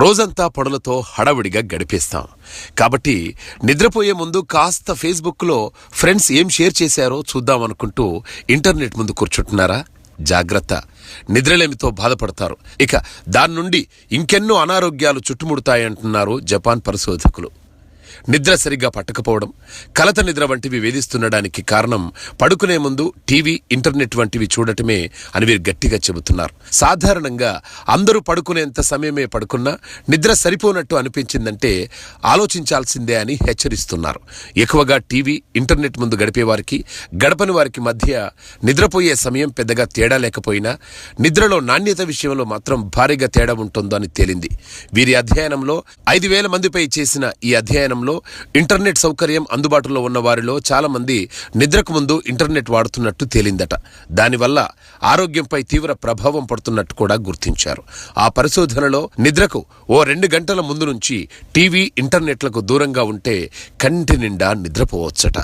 రోజంతా పనులతో హడావిడిగా గడిపేస్తాం. కాబట్టి నిద్రపోయే ముందు కాస్త ఫేస్బుక్లో ఫ్రెండ్స్ ఏం షేర్ చేశారో చూద్దామనుకుంటూ ఇంటర్నెట్ ముందు కూర్చుంటున్నారా? జాగ్రత్త, నిద్రలేమితో బాధపడతారు. ఇక దాని నుండి ఇంకెన్నో అనారోగ్యాలు చుట్టుముడతాయంటున్నారు జపాన్ పరిశోధకులు. నిద్ర సరిగ్గా పట్టకపోవడం, కలత నిద్ర వంటివి వేధిస్తుండడానికి కారణం పడుకునే ముందు టీవీ, ఇంటర్నెట్ వంటివి చూడటమే అని వీరు గట్టిగా చెబుతున్నారు. సాధారణంగా అందరూ పడుకునేంత సమయమే పడుకున్నా నిద్ర సరిపోనట్టు అనిపించిందంటే ఆలోచించాల్సిందే అని హెచ్చరిస్తున్నారు. ఎక్కువగా టీవీ, ఇంటర్నెట్ ముందు గడిపే వారికి, గడపని వారికి మధ్య నిద్రపోయే సమయం పెద్దగా తేడా లేకపోయినా నిద్రలో నాణ్యత విషయంలో మాత్రం భారీగా తేడా ఉంటుందో అని తేలింది. వీరి అధ్యయనంలో 5,000 మందిపై చేసిన ఈ అధ్యయనంలో ఇంటర్నెట్ సౌకర్యం అందుబాటులో ఉన్న వారిలో చాలా మంది నిద్రకు ముందు ఇంటర్నెట్ వాడుతున్నట్టు తేలిందట. దానివల్ల ఆరోగ్యంపై తీవ్ర ప్రభావం పడుతున్నట్టు కూడా గుర్తించారు. ఆ పరిశోధనలో నిద్రకు ఓ 2 గంటల ముందు నుంచి టీవీ, ఇంటర్నెట్లకు దూరంగా ఉంటే కంటి నిండా నిద్రపోవచ్చట.